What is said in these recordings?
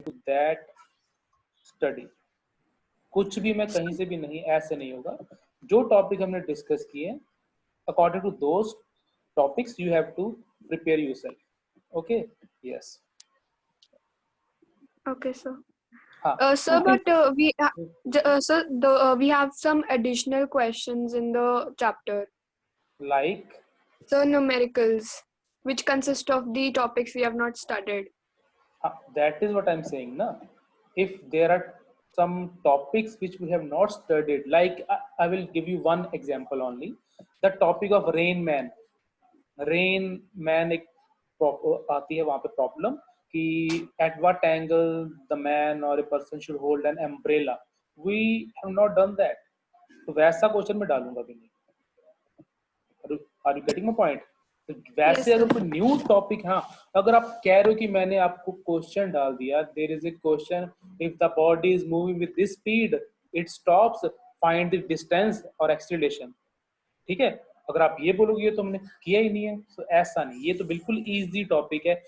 To that study. कुछ भी मैं कहीं से भी नहीं, ऐसे नहीं होगा। जो टॉपिक हमने डिस्कस किए, according to those topics you have to prepare yourself. Okay, yes. Okay, sir. हाँ, Sir, but sir, we have some additional questions in the chapter. like So numericals, which consist of the topics we have not studied. that is what I'm saying, na. If there are some topics which we have not studied, like I will give you one example only, the topic of rain man। Rain man एक आती है वहां पे problem कि at what angle the man or a person should hold an umbrella, we have not done that. तो वैसा question मैं डालूंगा भी नहीं। Are you getting my point? तो वैसे Yes, अगर sir. कोई न्यू टॉपिक, हाँ, अगर आप कह रहे हो कि मैंने आपको क्वेश्चन डाल दिया, there is a question, if the body is moving with this speed it stops, find the distance और एक्सीलरेशन। ठीक है, अगर आप ये बोलोगे तो हमने किया ही नहीं है, तो ऐसा नहीं, ये तो बिल्कुल इजी टॉपिक है।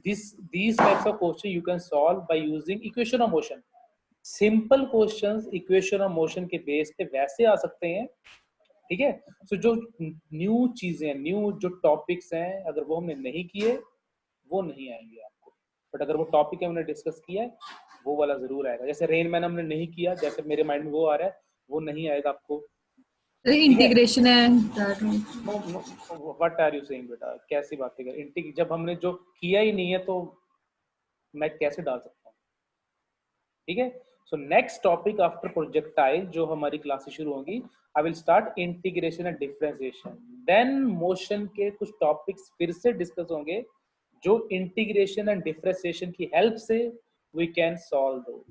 these types of question you can solve by using equation of motion। Simple questions equation of motion के बेस पे वैसे आ सकते हैं। ठीक है, सो जो न्यू चीजें, न्यू जो टॉपिक्स हैं, अगर वो हमने नहीं किए वो नहीं आएंगे आपको। बट अगर वो टॉपिक हमने डिस्कस किया है वो वाला जरूर आएगा। जैसे रेन मैन हमने नहीं किया, जैसे मेरे माइंड में वो आ रहा है, वो नहीं आएगा आपको। इंटीग्रेशन है। व्हाट आर यू सेइंग बेटा, कैसी बातें कर, इंटीग्रेट जब हमने जो किया ही नहीं है तो मैं कैसे डाल सकता हूँ? ठीक है, so next topic after projectile जो हमारी क्लासेस शुरू होंगी, I will start integration and differentiation. Then motion के कुछ टॉपिक्स फिर से डिस्कस होंगे जो इंटीग्रेशन एंड डिफरेंशिएशन की हेल्प से वी कैन सॉल्व दो।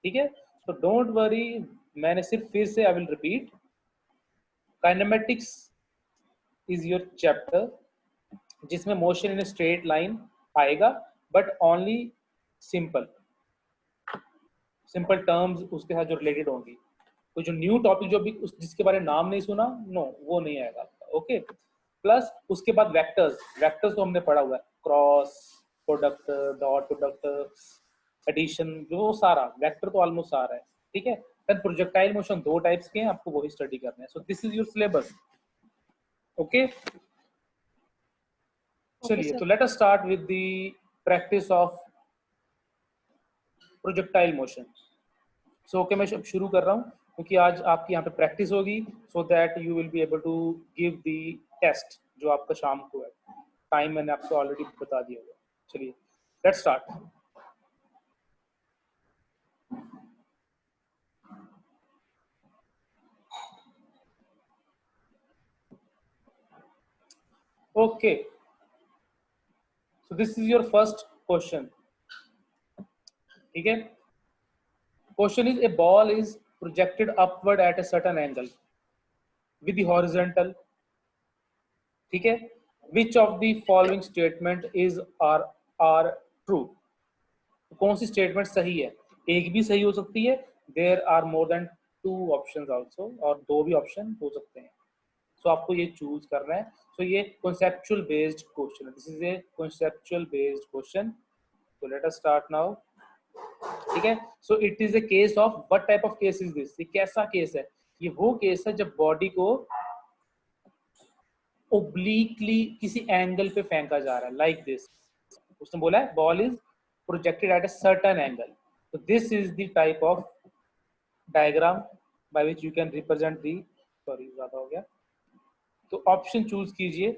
ठीक है, तो डोंट वरी, मैंने सिर्फ फिर से I will repeat, kinematics is your chapter जिसमें मोशन इन स्ट्रेट लाइन आएगा, but only simple simple terms उसके साथ जो रिलेटेड होंगी। तो जो न्यू टॉपिक जो भी जिसके बारे में नाम नहीं सुना, नो, वो नहीं आएगा आपका। ओके, प्लस उसके बाद वेक्टर्स, वेक्टर्स तो हमने पढ़ा हुआ है, cross product, dot product, addition, जो सारा वेक्टर तो ऑलमोस्ट आ रहा है। ठीक है, देन प्रोजेक्टाइल मोशन दो टाइप्स के हैं, आपको वही स्टडी करना है। सो this is your syllabus. Okay, चलिए, तो let us start with the practice of projectile motion. So okay, मैं शुरू कर रहा हूँ क्योंकि आज आपकी यहाँ पे प्रैक्टिस होगी, so that you will be able to give the test जो आपका शाम को है। टाइम मैंने आपको ऑलरेडी बता दिया होगा। चलिए, let's start. Okay, so this is your first question. ठीक है, question is, a ball is projected upward at a certain angle with the horizontal. ठीक है, which of the following statement is are true. कौन सी statement सही है? एक भी सही हो सकती है, there are more than two options also, और दो भी ऑप्शन हो सकते हैं। सो आपको ये चूज करना है। सो ये कॉन्सेप्चुअल बेस्ड क्वेश्चन है, this is A conceptual based question. So let us start now. ठीक है, so it is a case of, what type of case is this? ये कैसा केस है? ये वो केस है जब बॉडी को ओब्लिकली किसी एंगल पे फेंका जा रहा है, लाइक दिस। उसने बोला है ball is projected at a certain angle, so this is the type of diagram by which you can represent the, sorry ज्यादा हो गया, तो ऑप्शन चूज कीजिए,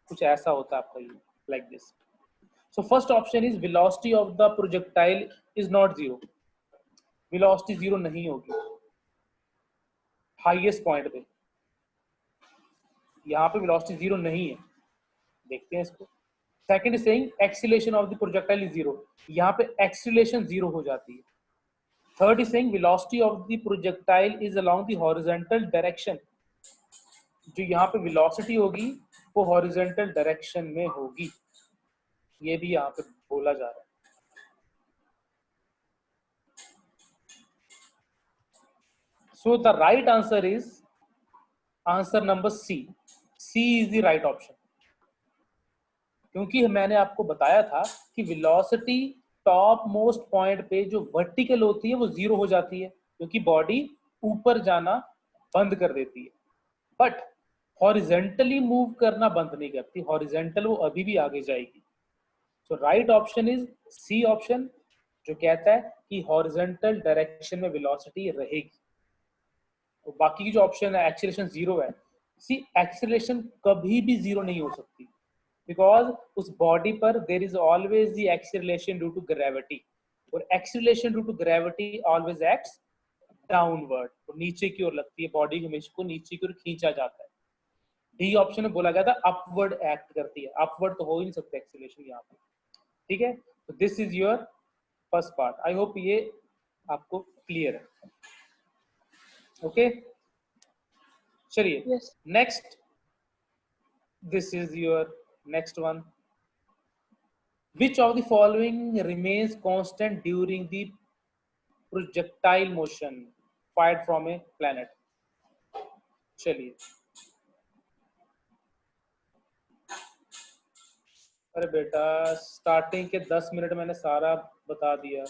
कुछ ऐसा होता है आपका ये, like this। so first option is velocity of the projectile is not zero, velocity zero नहीं होगी हाईएस्ट पॉइंट पे, यहाँ पे velocity zero नहीं है, देखते हैं इसको। Second is saying acceleration of the projectile is zero, यहाँ पे एक्सीलरेशन जीरो हो जाती है। Third is saying velocity of the projectile is along the horizontal direction, जो यहाँ पे वेलोसिटी होगी वो हॉरिजॉन्टल डायरेक्शन में होगी, ये भी यहाँ पे बोला जा रहा है। So the right answer is answer number C. C is the right option, क्योंकि मैंने आपको बताया था कि वेलोसिटी टॉप मोस्ट पॉइंट पे जो वर्टिकल होती है वो 0 हो जाती है, क्योंकि बॉडी ऊपर जाना बंद कर देती है, बट हॉरिजेंटली मूव करना बंद नहीं करती। हॉरिजेंटल वो अभी भी आगे जाएगी। So right option is C option, जो कहता है कि हॉरिजेंटल डायरेक्शन में वेलोसिटी रहेगी। तो बाकी की जो ऑप्शन है एक्सीलरेशन 0 है, सी एक्सीलरेशन कभी भी 0 नहीं हो सकती, बिकॉज उस बॉडी पर there is always the acceleration due to gravity, और acceleration due to gravity always acts downward, तो नीचे की ओर लगती है, बॉडी को हमेशा को नीचे की ओर खींचा जाता है। डी ऑप्शन में बोला गया था अपवर्ड एक्ट करती है, अपवर्ड तो हो ही नहीं सकता एक्सीलरेशन यहाँ पे। ठीक है, तो this is your first part. I hope ये आपको क्लियर है। ओके, चलिए Yes. Next, this is your next one. Which of the following remains constant during the projectile motion fired from a planet? चलिए, अरे बेटा स्टार्टिंग के 10 minute मैंने सारा बता दिया।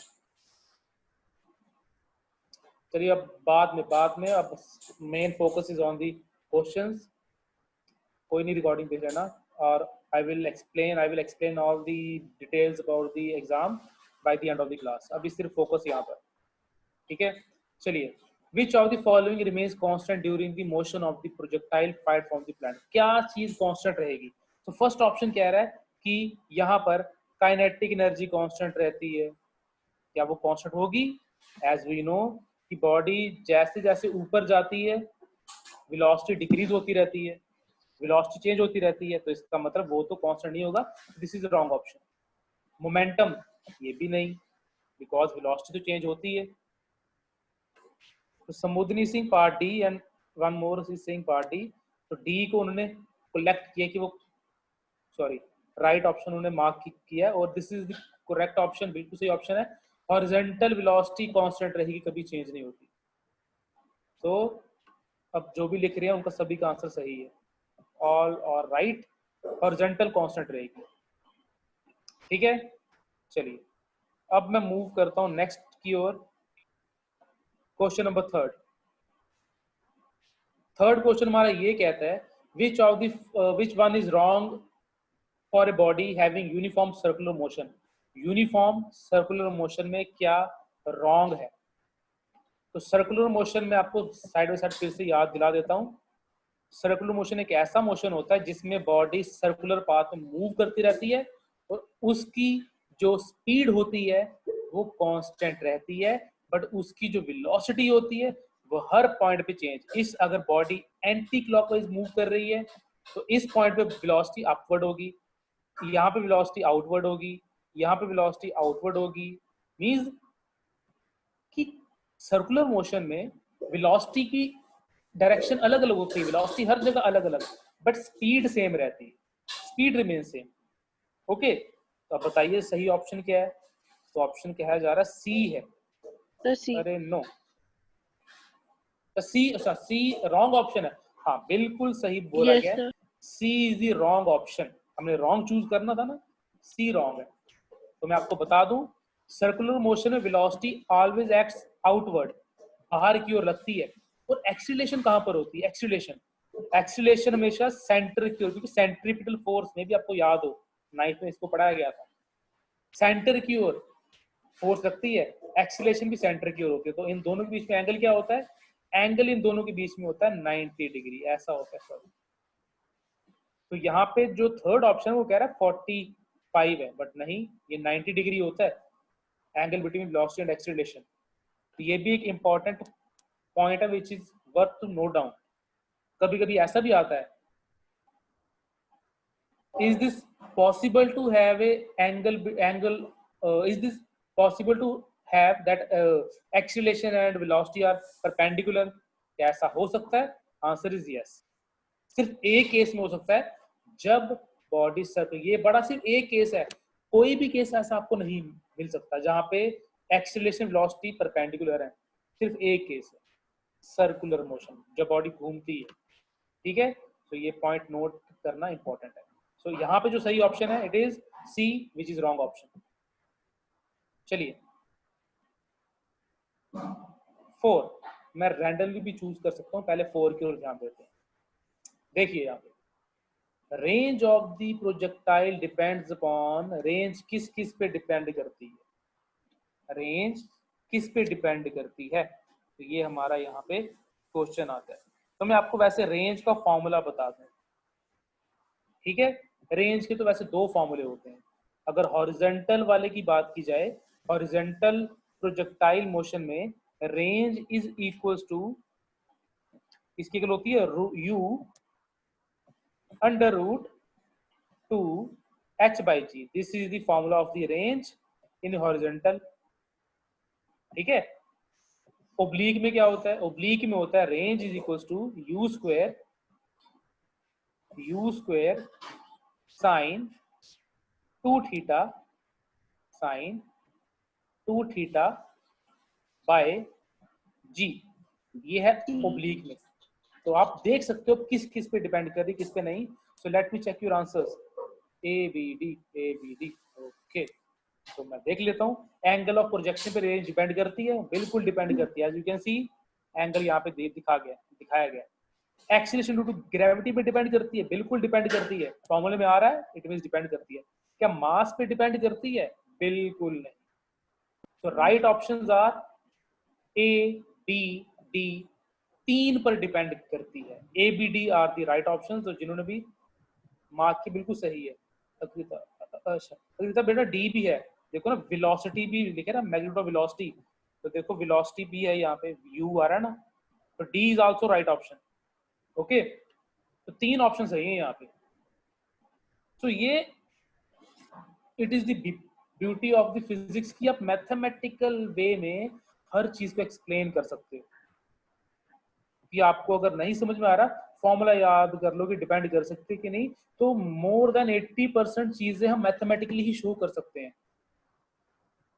चलिए अब बाद में अब main focus is on the questions. कोई नहीं, रिकॉर्डिंग देख लेना, और I will explain all the details about the exam by the end of the class. अभी सिर्फ फोकस यहाँ पर, ठीक है। चलिए, विच of the following remains constant during the motion of the projectile fired from the planet? क्या चीज constant रहेगी? तो फर्स्ट ऑप्शन कह रहा है कि यहाँ पर काइनेटिक एनर्जी कांस्टेंट रहती है। क्या वो कांस्टेंट होगी? एज वी नो कि बॉडी जैसे जैसे ऊपर जाती है वेलोसिटी डिक्रीज होती रहती है, वेलोसिटी चेंज होती रहती है, तो इसका मतलब वो तो कांस्टेंट नहीं होगा। This is wrong option. Momentum, ये भी नहीं, बिकॉज वेलोसिटी तो चेंज होती है। तो समुद्री Singh part D and one more is saying part D, तो डी को उन्होंने कलेक्ट किया कि वो सॉरी राइट ऑप्शन उन्होंने मार्क किया, और this is the correct option, बिल्कुल सही ऑप्शन है। हॉरिजॉन्टल वेलोसिटी कांस्टेंट रहेगी, कभी चेंज नहीं होती। तो अब जो भी लिख रहे हैं उनका सभी का आंसर सही है, ऑल और राइट, हॉरिजॉन्टल कांस्टेंट रहेगी। ठीक है, चलिए अब मैं मूव करता हूं नेक्स्ट की ओर। क्वेश्चन नंबर थर्ड क्वेश्चन हमारा ये कहता है, which one is wrong for a body having uniform circular motion? Uniform circular motion में क्या रॉन्ग है? तो सर्कुलर मोशन में आपको साइड बाय साइड फिर से याद दिला देता हूं। सर्कुलर मोशन एक ऐसा मोशन होता है जिसमें बॉडी सर्कुलर पाथ में मूव करती रहती है, और उसकी जो स्पीड होती है वो कांस्टेंट रहती है, बट उसकी जो वेलोसिटी होती है वो हर पॉइंट पे चेंज। इस अगर बॉडी एंटी क्लॉकवाइज मूव कर रही है तो इस पॉइंट पे वेलोसिटी अपवर्ड होगी, यहाँ पे वेलोसिटी आउटवर्ड होगी, यहाँ पे वेलोसिटी आउटवर्ड होगी। मींस कि सर्कुलर मोशन में वेलोसिटी की डायरेक्शन अलग अलग होती है, वेलोसिटी हर जगह अलग अलग, बट स्पीड सेम रहती है, स्पीड रिमेन सेम। ओके, तो अब बताइए सही ऑप्शन क्या है? तो ऑप्शन क्या है जा रहा है, सी है। Sir, C. अरे नो, सी, अच्छा सी रॉन्ग ऑप्शन है। हाँ बिल्कुल सही बोला Yes, गया, sir. C is the wrong option. हमने रॉन्ग चूज करना था ना, सी रॉन्ग है। तो मैं आपको बता दूं, सर्कुलर मोशन में वेलोसिटी ऑलवेज एक्ट्स आउटवर्ड, बाहर की ओर लगती है, और एक्सीलरेशन कहां पर होती है? एक्सीलरेशन हमेशा सेंटर की ओर, क्योंकि सेंट्रीपिटल फोर्स में भी आपको याद हो, नाइन्थ में इसको पढ़ाया गया था, सेंटर की ओर फोर्स लगती है, एक्सीलरेशन भी सेंटर की ओर होती है। तो इन दोनों के बीच में एंगल क्या होता है? एंगल इन दोनों के बीच में होता है 90 डिग्री, ऐसा होता है। सॉरी, तो यहाँ पे जो थर्ड ऑप्शन वो कह रहा है 45 है, बट नहीं, ये 90 डिग्री होता है angle between velocity and acceleration. तो ये भी एक इंपॉर्टेंट पॉइंट है which is worth to note down. कभी कभी ऐसा भी आता है, is this possible to have a angle is this possible to have that acceleration and velocity are perpendicular? क्या ऐसा हो सकता है? Answer is yes. सिर्फ एक केस में हो सकता है, जब बॉडी सर्कल, ये बड़ा सिर्फ एक केस है, कोई भी केस ऐसा आपको नहीं मिल सकता जहां पे एक्सीलरेशन वेलोसिटी परपेंडिकुलर है। सिर्फ एक केस है, सर्कुलर मोशन, जब बॉडी घूमती है। ठीक है, तो ये पॉइंट नोट करना इंपॉर्टेंट है। सो यहाँ पे जो सही ऑप्शन है it is C, which is wrong option. चलिए 4, मैं रैंडमली भी चूज कर सकता हूँ, पहले 4 की ओर ध्यान देते हैं। देखिए यहाँ पे range of the projectile depends upon, range किस किस पे डिपेंड करती है, रेंज किस पे डिपेंड करती है, तो ये हमारा यहाँ पे क्वेश्चन आता है। तो मैं आपको वैसे रेंज का फॉर्मूला बता दूं, ठीक है। रेंज के तो वैसे 2 फॉर्मूले होते हैं। अगर हॉरिजेंटल वाले की बात की जाए, हॉरिजेंटल प्रोजेक्टाइल मोशन में रेंज इज इक्वल्स टू, इसकी क्या होती है, u under root 2 h/g। This is the formula of the range in horizontal, ठीक है। ओब्लीक में क्या होता है, ओब्लीक में होता है range is equals to u square sine 2 theta sine 2 theta by G, ये है ओब्लीक में। तो आप देख सकते हो किस किस पे डिपेंड कर रही, किस पे नहीं। So let me check your answers, A B D. Okay, तो मैं देख लेता हूँ। एंगल ऑफ प्रोजेक्शन पे रेंज डिपेंड करती है, बिल्कुल डिपेंड करती है। As you can see angle यहाँ पे दिखाया गया। एक्सीलरेशन ड्यू टू ग्रेविटी पे डिपेंड करती है, बिल्कुल डिपेंड करती है। फॉर्मूले में आ रहा है, इट मींस डिपेंड करती है। क्या मास पे डिपेंड करती है, बिल्कुल नहीं। तो right options are A B D, 3 पर डिपेंड करती है। A B D are the right option. तो जिन्होंने भी मार्क की बिल्कुल सही है। अग्रिता बेटा डी भी है, देखो ना, वेलोसिटी भी लिखे ना, मैग्नीट्यूड ऑफ वेलोसिटी, तो देखो वेलोसिटी भी है यहाँ पे, यू आ रहा है ना, तो D is also right option. Okay, तो 3 ऑप्शन सही है यहाँ पे। तो ये it is the beauty of the physics की आप मैथमेटिकल वे में हर चीज को एक्सप्लेन कर सकते हो। कि आपको अगर नहीं समझ में आ रहा, फॉर्मूला याद कर लो कि डिपेंड कर सकते कि नहीं, तो मोर देन 80% चीजें हम मैथमेटिकली ही शो कर सकते हैं।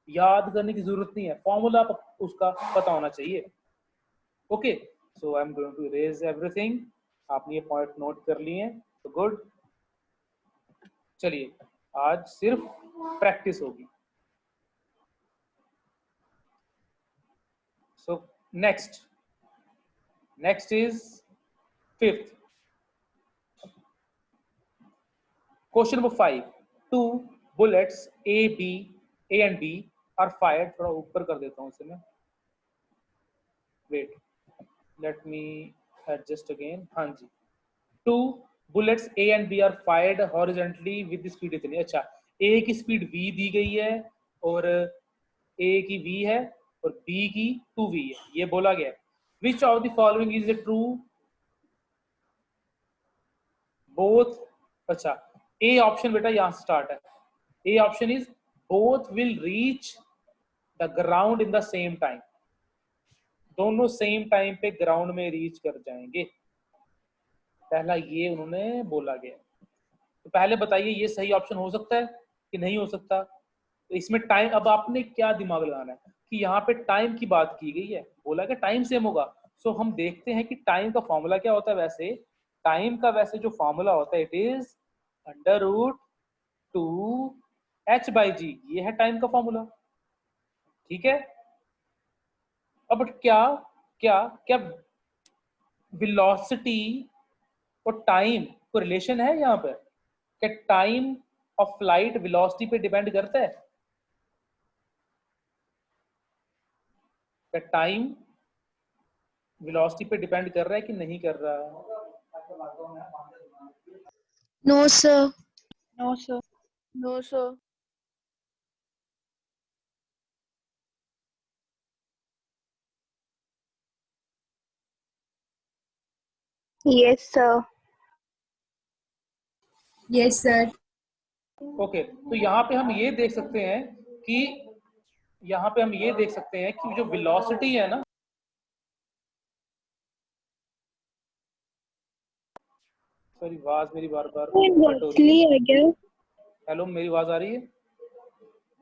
याद करने की जरूरत नहीं है, फॉर्मूला उसका पता होना चाहिए। Okay, so I am going to erase everything. आपने ये पॉइंट नोट कर लिए हैं, तो गुड। चलिए आज सिर्फ प्रैक्टिस होगी। So next is 5th question number 5। 2 bullets A and B are fired। थोड़ा ऊपर कर देता हूँ इसे मैं, wait, let me adjust again. हाँ जी, 2 bullets A and B are fired horizontally with the speed इतनी। अच्छा, A की स्पीड v दी गई है और A की v है और B की 2v है, ये बोला गया है। Which of the following is a true? Both, अच्छा ए ऑप्शन बेटा यहां से स्टार्ट है। A option is both will reach the ground in the same time, दोनों सेम टाइम पे ग्राउंड में रीच कर जाएंगे, पहला ये उन्होंने बोला गया। तो पहले बताइए ये सही ऑप्शन हो सकता है कि नहीं हो सकता। तो इसमें टाइम, अब आपने क्या दिमाग लगाना है कि यहाँ पे टाइम की बात की गई है, बोला कि टाइम सेम होगा। सो हम देखते हैं कि टाइम का फॉर्मूला क्या होता है। वैसे टाइम का वैसे जो फॉर्मूला होता है, it is under root 2 h/g, ये है टाइम का फॉर्मूला, ठीक है। अब क्या क्या क्या वेलोसिटी और टाइम को रिलेशन है यहाँ पर? क्या टाइम ऑफ फ्लाइट वेलोसिटी पे डिपेंड करता है? क्या टाइम वेलोसिटी पे डिपेंड कर रहा है कि नहीं कर रहा? No, sir. No, sir. No, sir. Yes, sir. Yes, sir. Okay, तो यहाँ पे हम ये देख सकते हैं कि जो वेलोसिटी है ना, सॉरी आवाज मेरी बार बार कट हो रही है। I guess. हेलो, मेरी आवाज आ रही है?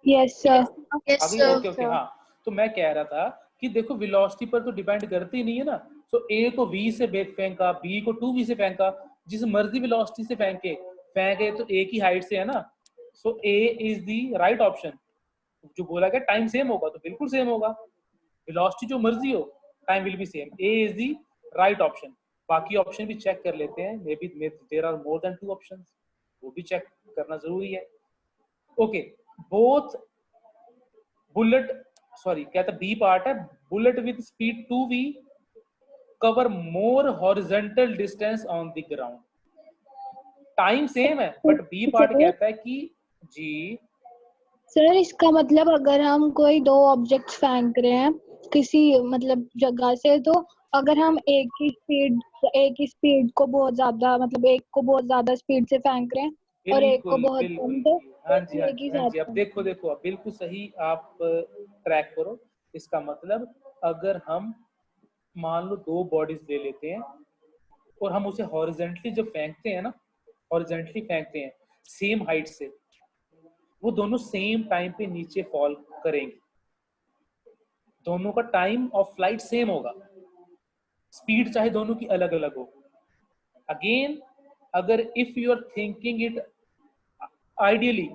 Yes, sir. Yes, अभी sir. ओके ओके, हाँ। तो मैं कह रहा था कि देखो वेलोसिटी पर तो डिपेंड करती नहीं है ना। तो ए को v से फेंका, बी को 2v से फेंका, जिस मर्जी वेलोसिटी से फेंके तो ए की हाइट से है ना। सो ए इज द राइट ऑप्शन। जो बोला गया टाइम सेम होगा तो बिल्कुल सेम होगा, वेलोसिटी जो मर्जी हो time will be same. A is the right option. बाकी ऑप्शन भी चेक कर लेते हैं, maybe there are more than 2 options, वो भी चेक करना जरूरी है। ओके, बोथ बुलेट, सॉरी क्या था, बी पार्ट है, bullet with speed 2v cover more horizontal distance on the ground. Time same है बट बी पार्ट कहता है कि जी सर इसका मतलब अगर हम कोई दो ऑब्जेक्ट्स फेंक रहे हैं किसी मतलब जगह से, तो अगर हम एक ही स्पीड को बहुत ज्यादा मतलब एक को बहुत ज्यादा स्पीड से फेंक रहे हैं और एक को बिल्कुल बहुत बिल्कुल, कम, तो हाँ जी हाँ एक ही जी हाँ साथ जी, अब फेंक देखो देखो, अब बिल्कुल सही आप ट्रैक करो। इसका मतलब अगर हम मान लो 2 बॉडीज ले लेते हैं और हम उसे हॉरिजेंटली जब फेंकते हैं ना, हॉरिजेंटली फेंकते हैं सेम हाइट से, वो दोनों सेम टाइम पे नीचे फॉल करेंगे, दोनों का टाइम ऑफ फ्लाइट सेम होगा, स्पीड चाहे दोनों की अलग अलग हो। अगेन अगर if you are thinking it ideally,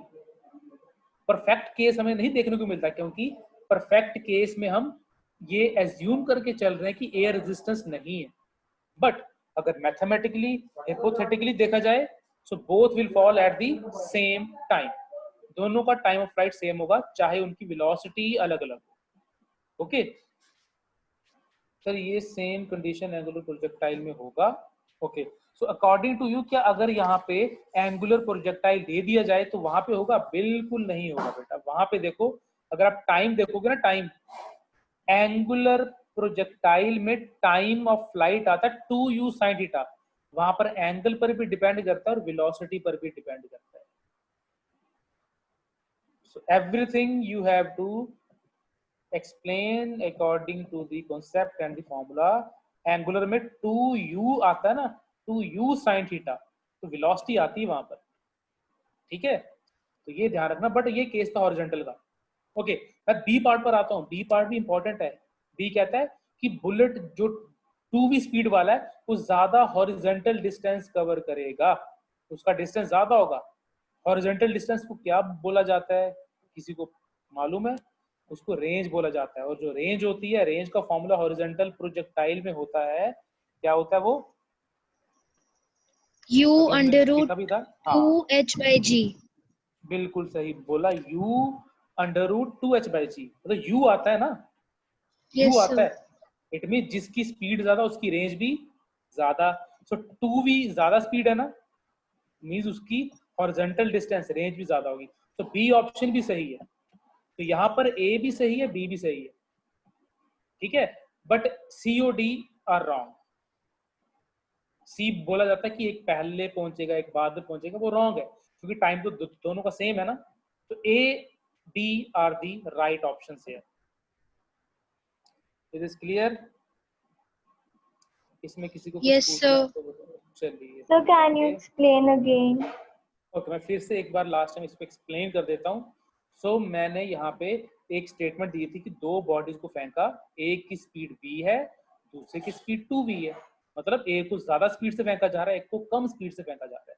perfect case हमें नहीं देखने को मिलता, क्योंकि परफेक्ट केस में हम ये एज्यूम करके चल रहे हैं कि एयर रेजिस्टेंस नहीं है। बट अगर मैथमेटिकली हाइपोथेटिकली देखा जाए, so both will fall at the same time, दोनों का टाइम ऑफ फ्लाइट सेम होगा चाहे उनकी वेलोसिटी अलग अलग हो। ओके सर, ये सेम कंडीशन एंगुलर प्रोजेक्टाइल में होगा। Okay, so according to you, क्या अगर यहाँ पे एंगुलर प्रोजेक्टाइल दे दिया जाए तो वहां पे होगा? बिल्कुल नहीं होगा बेटा। वहां पे देखो, अगर आप टाइम देखोगे ना, टाइम एंगुलर प्रोजेक्टाइल में टाइम ऑफ फ्लाइट आता है 2u sin थीटा, वहां पर एंगल पर भी डिपेंड करता है और वेलोसिटी पर भी डिपेंड करता है। So everything you have to explain according to the concept and the formula। Angular में 2u आता है ना, 2u sin थीटा, तो वेलोसिटी आती है वहां पर, ठीक है, तो ये ध्यान रखना। बट ये केस था हॉरिजॉन्टल का। ओके, मैं बी पार्ट पर आता हूँ। बी पार्ट भी इंपॉर्टेंट है। बी कहता है कि बुलेट जो 2v स्पीड वाला है वो ज्यादा हॉरिजॉन्टल डिस्टेंस कवर करेगा, उसका डिस्टेंस ज्यादा होगा। हॉरिजॉन्टल डिस्टेंस को क्या बोला जाता है, किसी को मालूम है? उसको रेंज बोला जाता है। और जो रेंज होती है, रेंज का फॉर्मूला हॉरिजॉन्टल प्रोजेक्टाइल में होता है, क्या होता है वो? U अगर मैंने अंडर रूट लिखा भी था, हाँ 2h/g। बिल्कुल सही बोला, u अंडर रूट 2h/g, मतलब u आता है ना, u यस आता सर। है, इट मीन जिसकी स्पीड ज्यादा उसकी रेंज भी ज्यादा। सो 2v ज्यादा स्पीड है ना, मींस उसकी हॉरिजॉन्टल डिस्टेंस रेंज भी ज्यादा होगी। तो बी ऑप्शन भी सही है। तो यहाँ पर ए भी सही है, बी भी सही है, ठीक है, बट सी और डी आर रॉन्ग। सी बोला जाता है कि एक पहले पहुंचेगा एक बाद में पहुंचेगा, वो रॉन्ग है, क्योंकि टाइम तो दोनों का सेम है ना। तो A B are the right option है। It is clear? इसमें किसी को कुछ यस पूछना है सर। तो बताओ। चलिए, sir can you explain again? Okay, मैं फिर से एक बार लास्ट टाइम इसको एक्सप्लेन कर देता हूँ। सो मैंने यहाँ पे एक स्टेटमेंट दी थी कि 2 बॉडीज को फेंका, एक की स्पीड v है, दूसरे की स्पीड 2v है, मतलब एक को ज्यादा स्पीड से फेंका जा रहा है, एक को कम स्पीड से फेंका जा रहा है,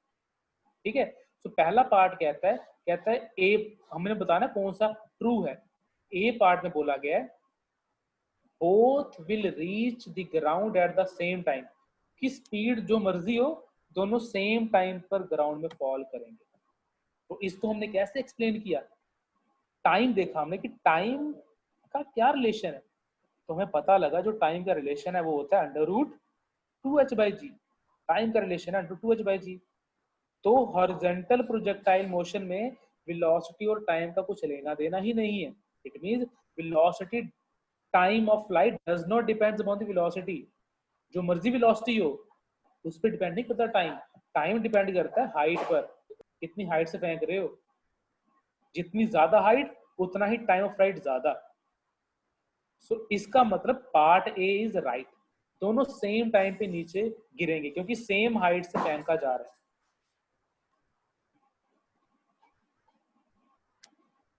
ठीक है। तो पहला पार्ट कहता है ए, हमने बताना कौन सा ट्रू है। ए पार्ट में बोला गया है both will reach the ground at the same time, कि स्पीड जो मर्जी हो दोनों सेम टाइम पर ग्राउंड में फॉल करेंगे। तो इसको हमने कैसे एक्सप्लेन किया? टाइम देखा हमने कि टाइम का क्या रिलेशन है, तो हमें पता लगा जो टाइम का रिलेशन है वो होता है अंडर रूट 2h/g। टाइम का रिलेशन है अंडर 2h/g। तो हॉरिजॉन्टल प्रोजेक्टाइल मोशन में वेलोसिटी और टाइम का कुछ लेना देना ही नहीं है। It means velocity, time of flight does not depends upon the velocity. जो मर्जी वेलोसिटी हो उस पर डिपेंड नहीं करता टाइम। टाइम डिपेंड करता है हाइट पर, कितनी हाइट से फेंक रहे हो, जितनी ज्यादा हाइट उतना ही टाइम ऑफ फ्लाइट ज्यादा। सो इसका मतलब पार्ट ए इज राइट, दोनों सेम टाइम पे नीचे गिरेंगे क्योंकि सेम हाइट से फेंका जा रहा है।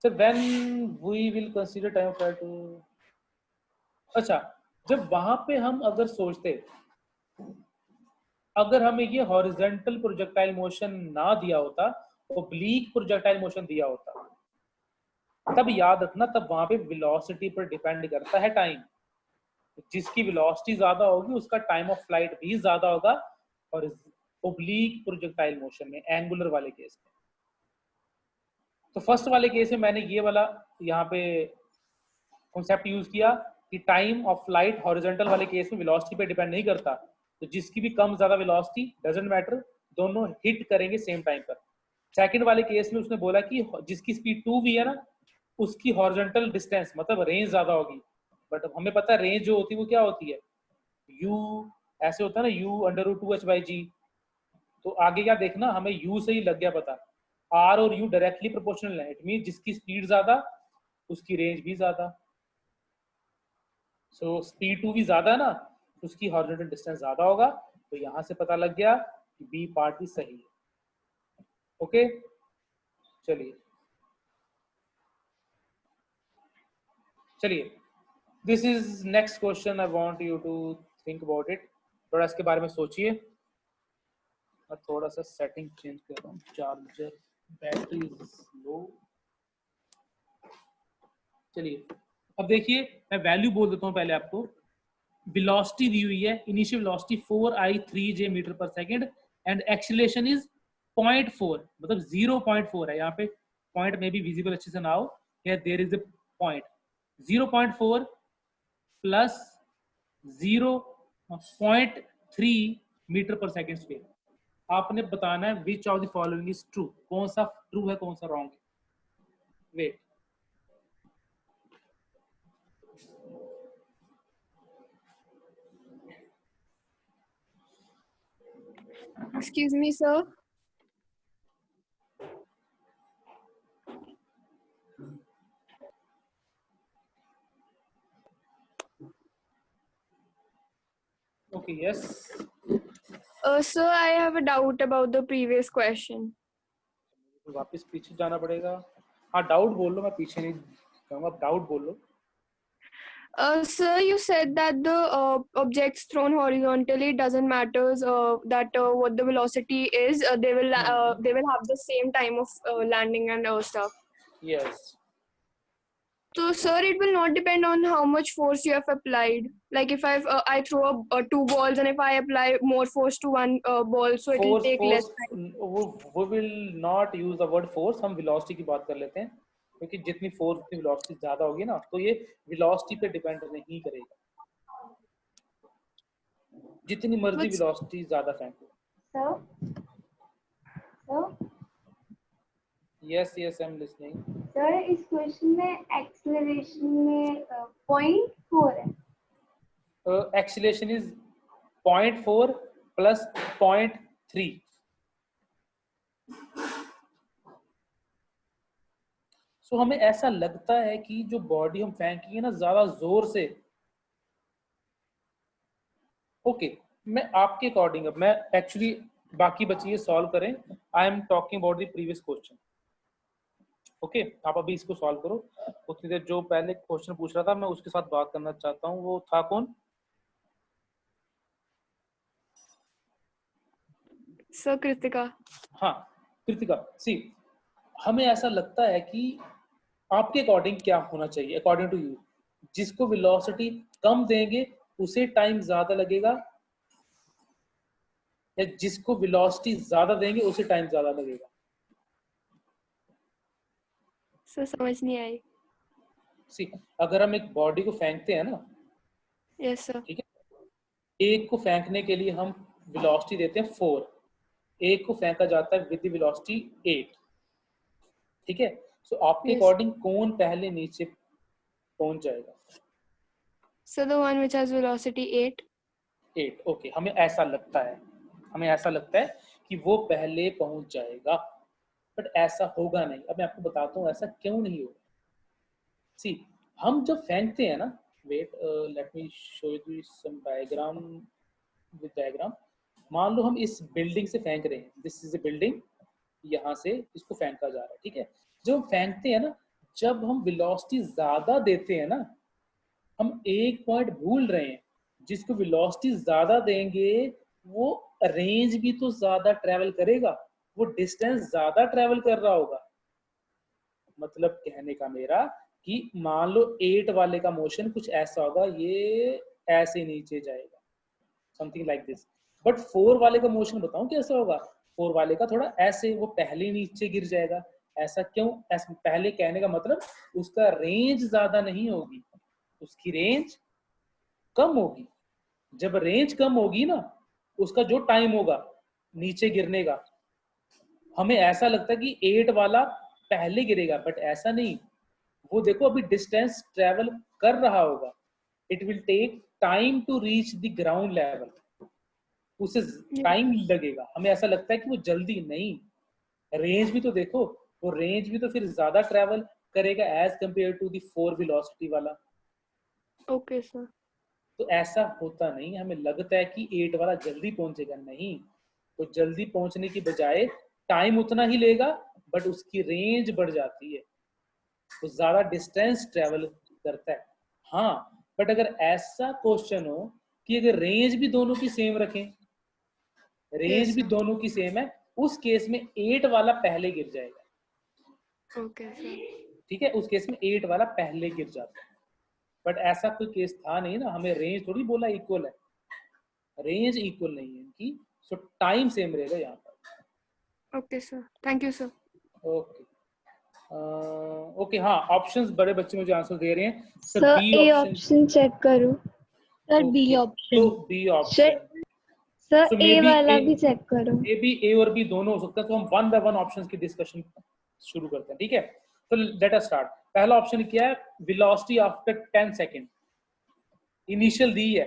So when we will consider time of flight, अच्छा, जब वहां पे हम अगर सोचते, अगर हमें ये हॉरिजॉन्टल प्रोजेक्टाइल मोशन ना दिया होता, ओब्लीक प्रोजेक्टाइल मोशन दिया होता, तब याद रखना, तब वहां पे वेलोसिटी पर डिपेंड करता है टाइम। जिसकी वेलोसिटी ज्यादा होगी उसका टाइम ऑफ फ्लाइट भी ज्यादा होगा, और ओब्लीक प्रोजेक्टाइल मोशन में, एंगुलर वाले केस में। तो फर्स्ट वाले केस में मैंने ये वाला यहाँ पे कॉन्सेप्ट यूज किया कि टाइम ऑफ फ्लाइट हॉरिजॉन्टल वाले केस में वेलोसिटी पे डिपेंड नहीं करता, तो जिसकी भी कम ज्यादा वेलोसिटी डजंट मैटर, दोनों हिट करेंगे सेम टाइम पर। सेकंड वाले केस में उसने बोला कि जिसकी स्पीड 2v है ना, उसकी हॉरिजॉन्टल डिस्टेंस मतलब रेंज ज्यादा होगी, बट हमें पता है रेंज जो होती है वो क्या होती है, u ऐसे होता है ना, u√2h/g। तो आगे क्या देखना, हमें u से ही लग गया पता, r और u डायरेक्टली प्रोपोर्शनल है, इट मीन जिसकी स्पीड ज्यादा उसकी रेंज भी ज्यादा। सो स्पीड 2v ज्यादा है ना, उसकी हॉरिजॉन्टल डिस्टेंस ज्यादा होगा, तो यहां से पता लग गया कि बी पार्ट भी सही है। ओके, चलिए this is next question, I want you to think about it, थोड़ा इसके बारे में सोचिए। मैं थोड़ा सा सेटिंग चेंज कर रहा हूँ, चार्जर बैटरी लो। चलिए अब देखिए, मैं वैल्यू बोल देता हूँ पहले आपको। वेलोसिटी दी हुई है, इनिशियल वेलोसिटी 4i3j मीटर पर सेकंड एंड एक्सीलरेशन इज 0.4, मतलब 0.4 है। यहाँ पे पॉइंट में भी विजिबल अच्छे से ना हो, here there is a point. 0.4 plus 0.3 meter पर सेकंड स्क्वायर। आपने बताना है which of the following is true, कौन सा ट्रू है कौन सा रॉन्ग है। Wait, Excuse me, sir. okay, yes, Sir, I have a doubt about the previous question. वापस पीछे जाना पड़ेगा। हाँ डाउट बोल लो, मैं पीछे नहीं जाऊंगा, डाउट बोल लो। Sir, you said that the objects thrown horizontally doesn't matter that what the velocity is. They will have the same time of landing and stuff. Yes. So, sir, it will not depend on how much force you have applied. Like if I throw two balls and if I apply more force to one ball, so it will take less time. वो will not use the word force, हम velocity की बात कर लेते हैं, क्योंकि जितनी force उतनी वेलोसिटी ज्यादा होगी ना, तो ये वेलोसिटी पे डिपेंड नहीं करेगा, जितनी मर्जी वेलोसिटी ज्यादा फेंको। Sir yes yes I am listening. Sir इस क्वेश्चन में एक्सेलरेशन में 0.4 है। Acceleration is 0.4 plus 0.3। सो हमें ऐसा लगता है कि जो बॉडी हम फेंकेंगे ना ज्यादा जोर से। ओके, मैं आपके अकॉर्डिंग, अब मैं एक्चुअली बाकी बच्चे सॉल्व करें, I am talking about the previous question. Okay, आप अभी इसको सॉल्व करो। उतनी देर जो पहले क्वेश्चन पूछ रहा था मैं उसके साथ बात करना चाहता हूँ, वो था कौन? सर कृतिका। हाँ कृतिका, सी हमें ऐसा लगता है कि आपके अकॉर्डिंग क्या होना चाहिए, अकॉर्डिंग टू यू, जिसको वेलोसिटी कम देंगे उसे टाइम ज्यादा लगेगा, या जिसको वेलोसिटी ज्यादा देंगे उसे टाइम ज्यादा लगेगा? सर समझ नहीं आई। सी अगर हम एक बॉडी को फेंकते हैं ना, यस सर। ठीक है, एक को फेंकने के लिए हम वेलोसिटी देते हैं 4, एक को फेंका जाता है विद वेलोसिटी 8, ठीक है। सो आपके अकॉर्डिंग कौन पहले नीचे पहुंच जाएगा? Sir the one which has velocity 8। Okay, हमें ऐसा लगता है कि वो पहले पहुंच जाएगा, बट ऐसा होगा नहीं। अब मैं आपको बताता हूँ ऐसा क्यों नहीं होगा। सी हम जब फेंकते हैं ना, wait let me show you some diagram with diagram. मान लो हम इस बिल्डिंग से फेंक रहे हैं, दिस इज अ बिल्डिंग, यहाँ से इसको फेंका जा रहा है, ठीक है। जब हम फेंकते हैं ना, जब हम वेलोसिटी ज्यादा देते हैं ना, हम एक पॉइंट भूल रहे हैं, जिसको वेलोसिटी ज्यादा देंगे वो रेंज भी तो ज्यादा ट्रेवल करेगा, वो डिस्टेंस ज्यादा ट्रेवल कर रहा होगा। मतलब कहने का मेरा कि मान लो 8 वाले का मोशन कुछ ऐसा होगा, ये ऐसे नीचे जाएगा, समथिंग लाइक दिस। बट 4 वाले का मोशन बताऊं कैसा होगा? 4 वाले का थोड़ा ऐसे, वो पहले नीचे गिर जाएगा। ऐसा क्यों? ऐसा पहले कहने का मतलब उसका रेंज ज्यादा नहीं होगी, उसकी रेंज कम होगी। जब रेंज कम होगी ना, उसका जो टाइम होगा नीचे गिरने का, हमें ऐसा लगता है कि 8 वाला पहले गिरेगा, बट ऐसा नहीं। वो देखो अभी डिस्टेंस ट्रेवल कर रहा होगा, it will take time to reach the ground level, उसे टाइम लगेगा। हमें ऐसा लगता है कि वो जल्दी नहीं, रेंज भी तो देखो, वो रेंज भी तो फिर ज्यादा ट्रेवल करेगा as compare to the 4 velocity वाला। Okay sir. तो ऐसा होता नहीं, हमें लगता है कि 8 वाला जल्दी पहुंचेगा, नहीं। तो जल्दी पहुंचने की बजाय टाइम उतना ही लेगा, बट उसकी रेंज बढ़ जाती है, तो ज्यादा डिस्टेंस ट्रेवल करता है। हाँ, बट अगर ऐसा क्वेश्चन हो कि अगर रेंज भी दोनों की सेम रखें, रेंज Yes, भी sir. दोनों की सेम है, उस केस में 8 वाला पहले गिर जाएगा। Okay sir. ठीक है, उस केस में 8 वाला पहले गिर जाता है। बट ऐसा कोई केस था नहीं ना, हमें रेंज थोड़ी बोला इक्वल है, रेंज इक्वल नहीं है इनकी, सो टाइम सेम रहेगा यहाँ पर। Okay sir, thank you sir. Okay okay, हाँ ऑप्शंस बड़े बच्चे मुझे आंसर दे रहे हैं। Sir sir B A option, option check करो। Sir B okay, option. तो B option, sir so may A B वाला भी चेक करो। ए बी, ए और बी दोनों हो सकता है। तो हम वन बाय वन ऑप्शंस की डिस्कशन शुरू करते हैं, ठीक है? तो लेट अस स्टार्ट। पहला ऑप्शन क्या है? Velocity after 10 second. इनिशियल दी है,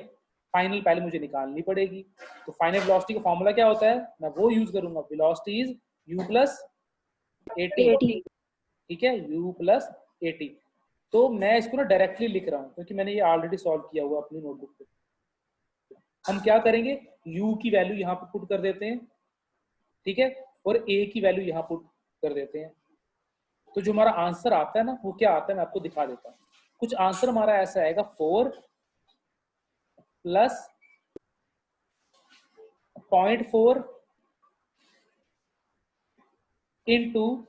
फाइनल पहले मुझे निकालनी पड़ेगी। तो फाइनल वेलोसिटी का फॉर्मूला क्या होता है? मैं वो यूज करूंगा, velocity is u plus at, ठीक है, u प्लस at। तो मैं इसको ना डायरेक्टली लिख रहा हूँ क्योंकि मैंने ये ऑलरेडी सॉल्व किया हुआ अपनी नोटबुक पे। हम क्या करेंगे, u की वैल्यू यहाँ पे पुट कर देते हैं, ठीक है, और a की वैल्यू यहाँ पुट कर देते हैं। तो जो हमारा आंसर आता है ना, वो क्या आता है मैं आपको दिखा देता हूँ। कुछ आंसर हमारा ऐसा आएगा, 4 प्लस 0.4 इंटू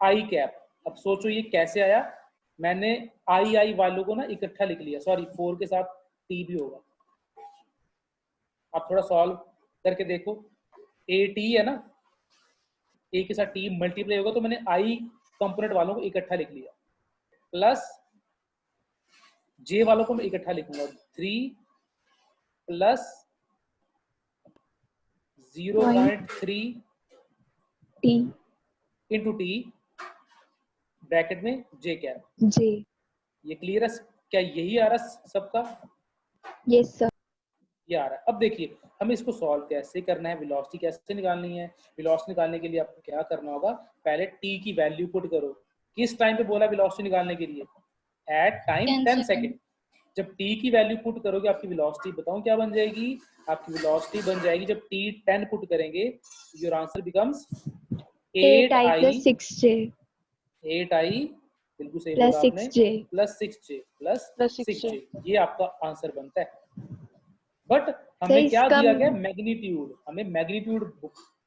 आई कैप। अब सोचो ये कैसे आया? मैंने आई वालों को ना इकट्ठा लिख लिया, सॉरी 4 के साथ टी भी होगा। आप थोड़ा सॉल्व करके देखो, ए टी है ना, ए के साथ टी मल्टीप्लाई होगा, तो मैंने आई कंपोनेंट वालों को इकट्ठा लिख लिया, प्लस जे वालों को मैं इकट्ठा लिखूंगा, 3 plus 0.3 T into T bracket में जे कैप। जी। ये क्लियर है? क्या यही आ रहा है सबका? Yes sir. ये आ रहा है। अब देखिए हमें इसको सॉल्व कैसे करना है, वेलोसिटी कैसे निकालनी है। वेलोसिटी निकालने के लिए आपको क्या करना होगा, पहले टी की वैल्यू पुट करो। किस टाइम पे बोला वेलोसिटी निकालने के लिए? At time 10 second. जब टी की वैल्यू पुट करोगे, आपकी वेलोसिटी बताऊं क्या बन जाएगी? आपकी वेलोसिटी बन जाएगी, जब टी 10 पुट करेंगे, your answer becomes 8i 8i plus 6j 8i, बिल्कुल सही plus बोला आपने, 6j plus 6j plus 6j, ये आपका आंसर बनता है। बट सर हमें क्या इसका दिया गया? मैग्नीट्यूड, हमें मैग्नीट्यूड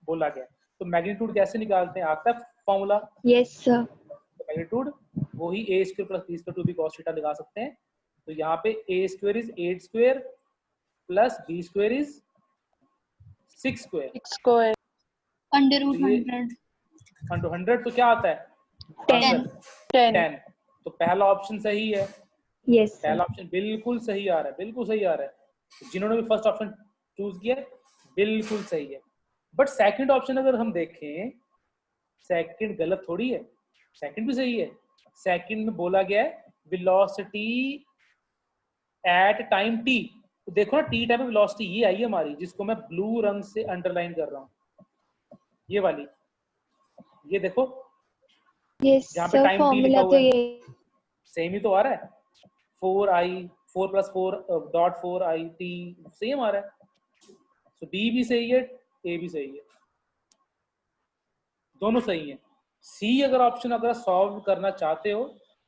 बोला गया। तो मैग्नीट्यूड कैसे निकालते हैं? आता है फॉर्मूला। Yes sir. मैग्नीट्यूड वही A square plus B square two B cos theta लगा सकते हैं। तो यहाँ पे A square is 8 square plus B square is 6 square under तो रूट ये 100 100 तो क्या आता है 10 आंसर? 10। तो पहला ऑप्शन सही है, यस सर। पहला ऑप्शन बिल्कुल सही आ रहा है, बिल्कुल सही आ रहा है। जिन्होंने भी फर्स्ट ऑप्शन चूज किया बिल्कुल सही है। बट सेकंड ऑप्शन अगर हम देखें, सेकंड गलत थोड़ी है, सेकंड भी सही है। सेकंड में बोला गया है वेलोसिटी एट टाइम टी। तो देखो ना, टी टाइम में वेलोसिटी ये आई है हमारी, जिसको मैं ब्लू रंग से अंडरलाइन कर रहा हूँ, ये वाली, ये देखो यस जहाँ पे सर, टाइम टी लिखा फॉर्मूला हुआ तो है, ये सेम ही तो आ रहा है। 4 प्लस 4.4i टी सेम आ रहा है। तो डी भी सही है, ए भी सही है, दोनों सही है। सी अगर ऑप्शन अगर सॉल्व करना चाहते हो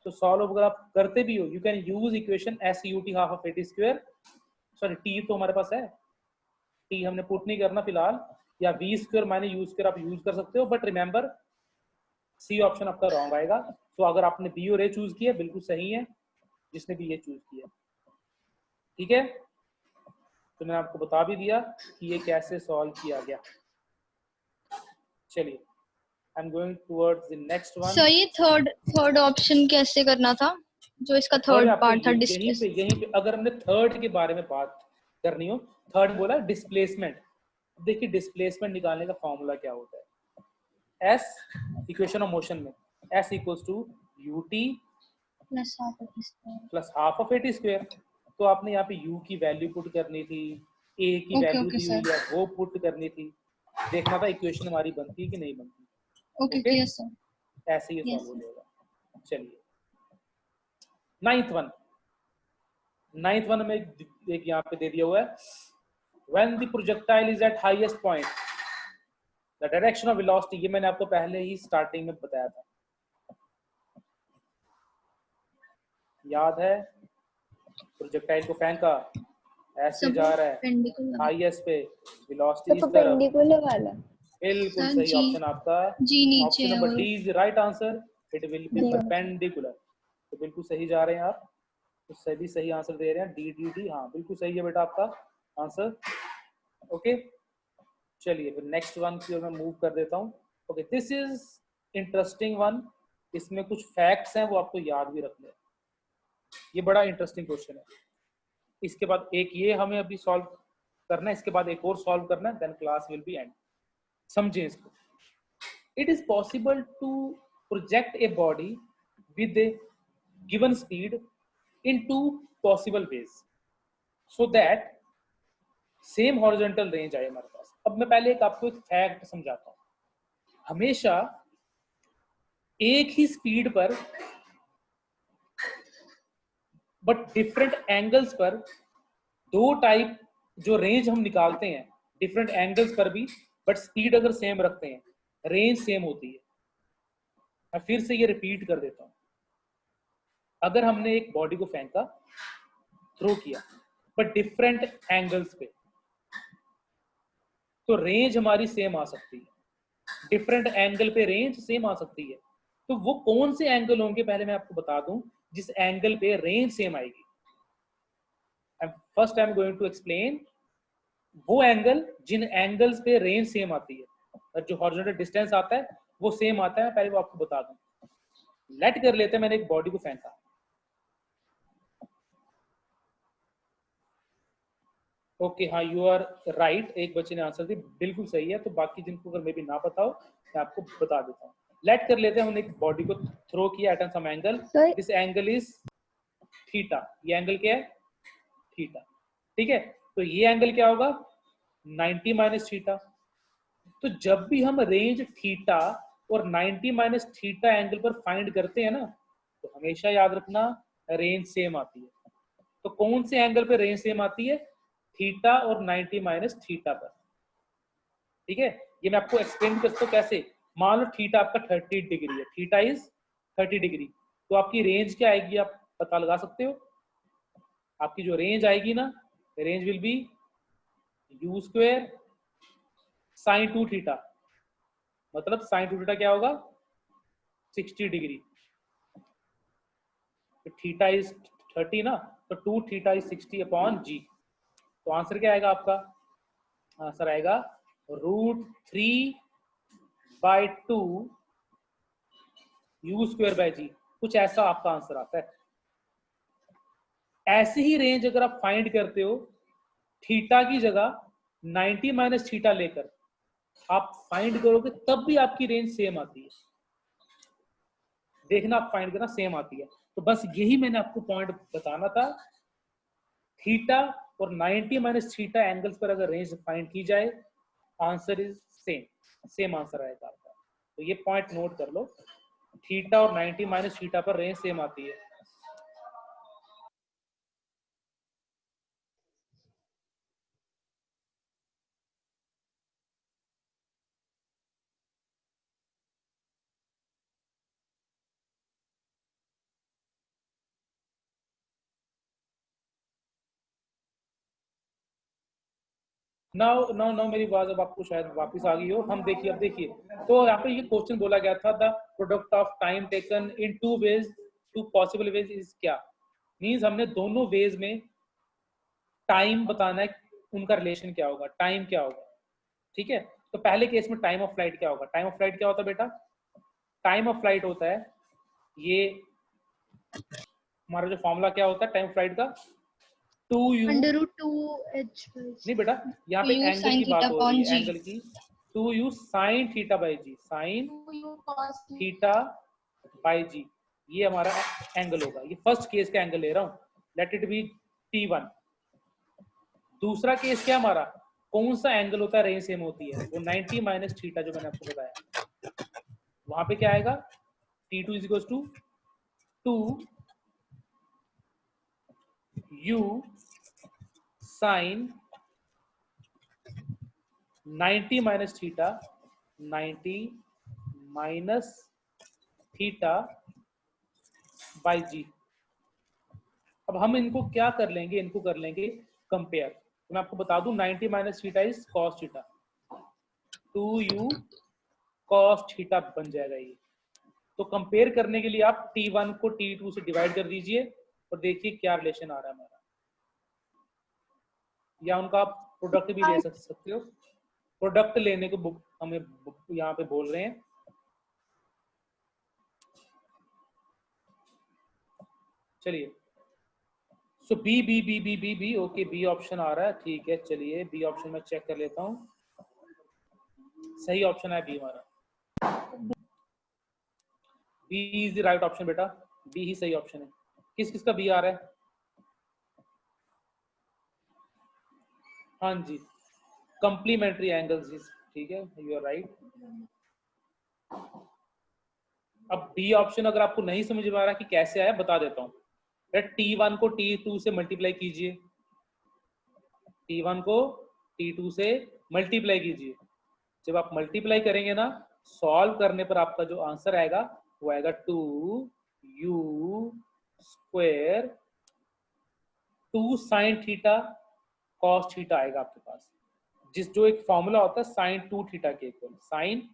तो सॉल्व अगर आप करते भी हो, you can use equation S U T half of A T square. Sorry T तो हमारे पास है, टी हमने पुट नहीं करना फिलहाल, या V square minus U square आप यूज कर सकते हो, बट रिमेंबर सी ऑप्शन आपका रॉन्ग आएगा। तो अगर आपने बी और ए चूज किया बिल्कुल सही है, जिसने भी ये चूज किया, ठीक है। तो मैंने आपको बता भी दिया कि ये कैसे सॉल्व किया गया। चलिए, आई am going towards the next one. Sir ये थर्ड ऑप्शन कैसे करना था, जो इसका थर्ड थर्ड आपको पार्ट था, यहीं डिस्प्लेस? पे अगर हमने थर्ड के बारे में बात करनी हो, थर्ड बोला डिस्प्लेसमेंट। देखिए डिस्प्लेसमेंट निकालने का फॉर्मूला क्या होता है, एस इक्वेशन ऑफ मोशन में S equals to U T plus half of A T square. तो आपने यहाँ पे u की वैल्यू पुट करनी थी, a की ओके वैल्यू ओके दी हुई सर, है वो पुट करनी थी, देखना था इक्वेशन हमारी बनती है कि नहीं बनती। Okay okay, clear sir. ऐसे ही यस सॉल्व हो सर। जाएगा। चलिए नाइन्थ वन में एक यहाँ पे दे दिया हुआ है, when the projectile is eight highest point the direction of velocity. ये मैंने आपको पहले ही स्टार्टिंग में बताया था, याद है। प्रोजेक्टाइल को फेंका, ऐसे सब जा रहा है पेंडिकुलर। हाईएस्ट पे, वेलोसिटी इस तरफ। परपेंडिकुलर वाला बिल्कुल सर सही जी, ऑप्शन आपका, जी नीचे ऑप्शन है नंबर और D is the right answer, it will be D. Perpendicular. तो बिल्कुल सही जा रहे हैं आप, तो सभी सही आंसर दे रहे हैं, डी डी डी, हाँ बिल्कुल सही है बेटा आपका आंसर। ओके, चलिए फिर नेक्स्ट वन की ओर मैं मूव कर देता हूँ। Okay, this is interesting one, इसमें कुछ फैक्ट्स हैं वो आपको याद भी रखने हैं। ये बड़ा इंटरेस्टिंग क्वेश्चन है। इसके बाद एक ये हमें अभी सॉल्व करना है, इसके बाद एक और सॉल्व करना है, then class will be end. समझिए इसको। It is possible to project a body with a given speed in two possible ways so that same horizontal range आए हमारे पास। अब मैं पहले आपको एक फैक्ट समझाता हूँ। हमेशा एक ही स्पीड पर बट डिफरेंट एंगल्स पर दो टाइप जो रेंज हम निकालते हैं, डिफरेंट एंगल्स पर भी, बट स्पीड अगर सेम रखते हैं, रेंज सेम होती है। मैं फिर से ये रिपीट कर देता हूँ। अगर हमने एक बॉडी को फेंका, थ्रो किया, बट डिफरेंट एंगल्स पे, तो रेंज हमारी सेम आ सकती है। डिफरेंट एंगल पे रेंज सेम आ सकती है। तो वो कौन से एंगल होंगे पहले मैं आपको बता दूं जिस एंगल पे रेंज सेम आएगी। First I am going to explain वो एंगल जिन एंगल्स पे रेंज सेम आती है, जो हॉरिजॉन्टल डिस्टेंस आता है वो सेम आता है, पहले वो आपको बता दूं। लेट कर लेते हैं मैंने एक बॉडी को फेंका, ओके हाँ यू आर राइट, एक बच्चे ने आंसर दी, बिल्कुल सही है। तो बाकी जिनको अगर मे भी ना पता हो मैं आपको बता देता हूँ। लेट कर लेते हैं हमने एक बॉडी को थ्रो किया at some angle, sir this angle is theta. ये एंगल क्या है? थीटा, ठीक है। तो ये एंगल क्या होगा? 90 माइनस थीटा। तो जब भी हम रेंज थीटा और 90 माइनस थीटा एंगल पर फाइंड करते हैं ना, तो हमेशा याद रखना रेंज सेम आती है। तो कौन से एंगल पे रेंज सेम आती है? थीटा और 90 माइनस थीटा पर, ठीक है। ये मैं आपको एक्सप्लेन कर सकता हूँ कैसे। मान लो थीटा आपका 30 डिग्री है, थीटा इज 30 डिग्री, तो आपकी रेंज क्या आएगी आप पता लगा सकते हो। आपकी जो रेंज आएगी ना, range will be you square sine 2 theta, मतलब साइन 2 थीटा क्या होगा? 60 डिग्री। तो थीटा इज 30 ना, तो 2 थीटा इज 60 अपॉन जी। तो आंसर क्या आएगा आपका? आंसर आएगा √3/2 यू स्क्वायर बाय जी। कुछ ऐसा आपका आंसर आता है। ऐसी ही रेंज अगर आप फाइंड करते हो थीटा की जगह 90 माइनस थीटा लेकर आप फाइंड करोगे, तब भी आपकी रेंज सेम आती है। देखना, आप फाइंड करना सेम आती है। तो बस यही मैंने आपको पॉइंट बताना था। थीटा और 90 माइनस थीटा एंगल्स पर अगर रेंज फाइंड की जाए, आंसर इज सेम आंसर आएगा आपका। तो ये पॉइंट नोट कर लो, थीटा और 90 माइनस थीटा पर रेंज सेम आती है। नाउ नाउ नाउ मेरी बात अब आपको शायद वापस आ गई हो। हम देखिए, अब देखिए, तो यहाँ पे ये क्वेश्चन बोला गया था, the product of time taken in two ways, two possible ways is क्या, मींस हमने दोनों वेज में टाइम बताना है, उनका रिलेशन क्या होगा, टाइम क्या होगा। ठीक है, तो पहले केस में टाइम ऑफ फ्लाइट क्या होगा, टाइम ऑफ फ्लाइट क्या होता है बेटा, टाइम ऑफ फ्लाइट होता है, ये हमारा जो फॉर्मूला क्या होता है टाइम ऑफ फ्लाइट का, 2u, √2h नहीं बेटा, यहाँ पे 2u एंगल sin की बात theta हो रही upon है, g एंगल की, 2u sine theta by G, sine 2u cos theta theta by G, ये हमारा एंगल होगा। ये फर्स्ट केस का एंगल ले रहा हूँ, लेट इट बी T1। दूसरा केस क्या हमारा, कौन सा एंगल होता है रेंज सेम होती है, वो 90 माइनस थीटा जो मैंने आपको बताया, वहां पे क्या आएगा, T2 is equal to 2u sine 90 minus theta, 90 minus theta by g. अब हम इनको क्या कर लेंगे, इनको कर लेंगे कंपेयर। तो मैं आपको बता दूं 90 minus theta is cos theta, 2u cos theta बन जाएगा ये। तो कंपेयर करने के लिए आप T1 को T2 से डिवाइड कर दीजिए और देखिए क्या रिलेशन आ रहा है हमारा, या उनका आप प्रोडक्ट भी ले सकते हो, प्रोडक्ट लेने को हमें यहाँ पे बोल रहे हैं। चलिए, so B B B B B B okay, B option आ रहा है, ठीक है, चलिए बी ऑप्शन में चेक कर लेता हूँ, सही ऑप्शन है बी हमारा, B is the right option बेटा, बी ही सही ऑप्शन है। किस किस का बी आ रहा है, हाँ जी, कंप्लीमेंट्री एंगल्स, ठीक है, यू आर राइट। अब बी ऑप्शन अगर आपको नहीं समझ में आ रहा कि कैसे आया, बता देता हूँ। T1 को T2 से मल्टीप्लाई कीजिए, T1 को T2 से मल्टीप्लाई कीजिए, जब आप मल्टीप्लाई करेंगे ना, सॉल्व करने पर आपका जो आंसर आएगा वो आएगा 2u square 2 sine theta cos theta आएगा आपके पास, जो एक फॉर्मूला होता है साइन 2 थीटा के इक्वल, साइन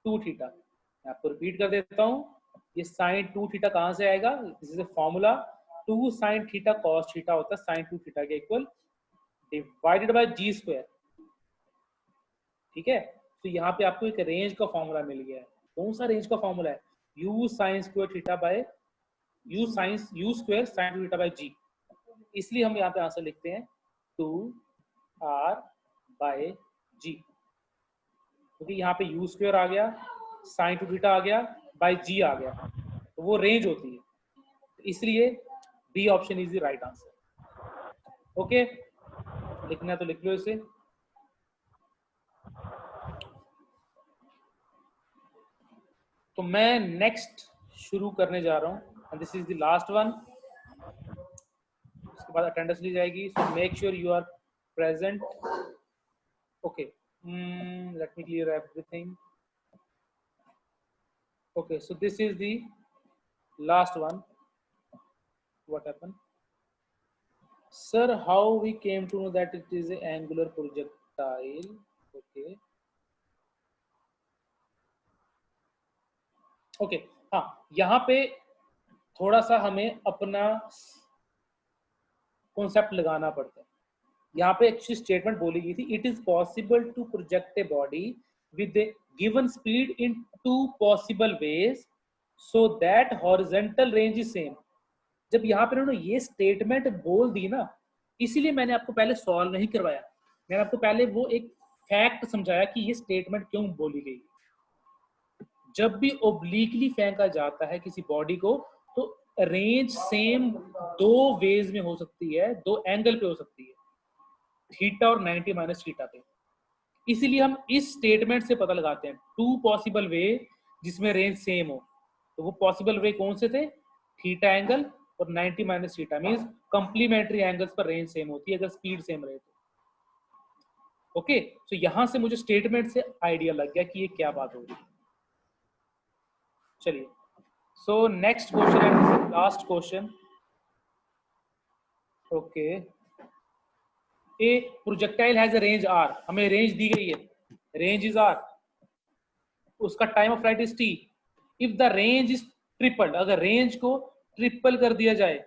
2 थीटा। मैं आपको रिपीट कर देता हूँ, ये साइन 2 थीटा कहाँ से आएगा, this is a formula, 2 sine theta cos theta होता है साइन 2 थीटा के equal divided by G square. ठीक है, तो यहाँ पे आपको एक रेंज का फॉर्मूला मिल गया है। कौन सा रेंज का फॉर्मूला है, u sine square theta by u square sign theta bye g। इसलिए हम यहाँ पे आंसर लिखते हैं 2r बाय g, क्योंकि यहाँ पे u स्क्वायर आ गया, साइन टू थीटा आ गया, बाय g आ गया, तो वो रेंज होती है, इसलिए B option is the right answer. Okay, लिखना है तो लिख लो इसे। तो मैं नेक्स्ट शुरू करने जा रहा हूँ, and this is the last one, उसके बाद अटेंडेंस ली जाएगी, so make sure you are present. Okay, let me clear everything. Okay, so this is the last one. What happened? Sir, how we came to know that it is an angular projectile? Okay. Okay. हाँ, यहाँ पे थोड़ा सा हमें अपना concept लगाना पड़ता है। यहाँ पे एक स्टेटमेंट बोली गई थी, it is possible to project a body with a given speed in 2 possible ways so that horizontal range is same. जब यहाँ पे उन्होंने ये स्टेटमेंट बोल दी ना, इसीलिए मैंने आपको पहले सॉल्व नहीं करवाया, मैंने आपको पहले वो एक फैक्ट समझाया कि ये स्टेटमेंट क्यों बोली गई। जब भी ओब्लिकली फेंका जाता है किसी बॉडी को, तो रेंज सेम 2 वेज में हो सकती है, 2 एंगल पे हो सकती है, थीटा और 90 माइनस थीटा पे। इसीलिए हम इस स्टेटमेंट से पता लगाते हैं 2 पॉसिबल वे जिसमें रेंज सेम हो। तो वो पॉसिबल वे कौन से थे, थीटा एंगल और 90 minus theta, means complementary angles पर रेंज सेम होती है अगर स्पीड सेम रहे तो। ओके, तो यहां से मुझे स्टेटमेंट से आइडिया लग गया कि ये क्या बात हो रही है। चलिए, so next question and last question. Okay, a projectile has a range R, हमें रेंज दी गई है, रेंज इज आर, उसका time of flight is T. If the range is tripled, अगर रेंज को ट्रिपल कर दिया जाए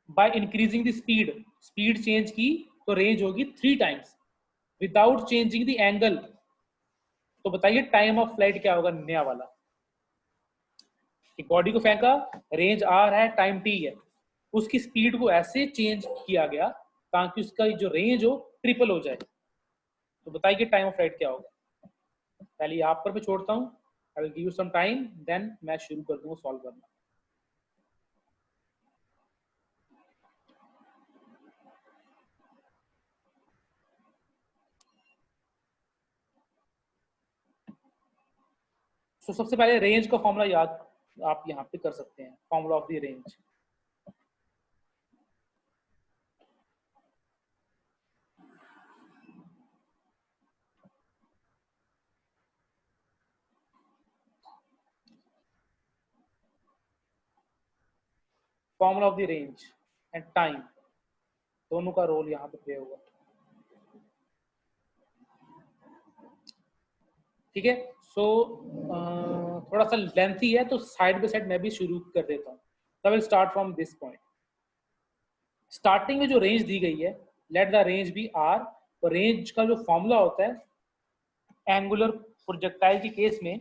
by increasing the speed, speed change की तो रेंज होगी 3 times without changing the angle. तो बताइए टाइम ऑफ फ्लाइट क्या होगा नया वाला। एक बॉडी को फेंका, रेंज आर है, टाइम टी है, उसकी स्पीड को ऐसे चेंज किया गया ताकि उसका जो रेंज हो ट्रिपल हो जाए। तो बताइए टाइम ऑफ फ्लाइट क्या होगा। पहले आप पर मैं छोड़ता हूँ, I will give you some time, then मैं शुरू कर दूंगा सॉल्व करना। तो सबसे पहले रेंज का फॉर्मूला याद आप यहाँ पे कर सकते हैं, formula of the range. Formula of the range and time, दोनों का रोल यहाँ पे प्ले होगा। ठीक है, सो थोड़ा सा लेंथी है तो साइड बाय साइड मैं भी शुरू कर देता हूँ। I will start from this point. Starting में जो रेंज दी गई है, let the range be R, और रेंज का जो फॉर्मूला होता है एंगुलर प्रोजेक्टाइल के केस में,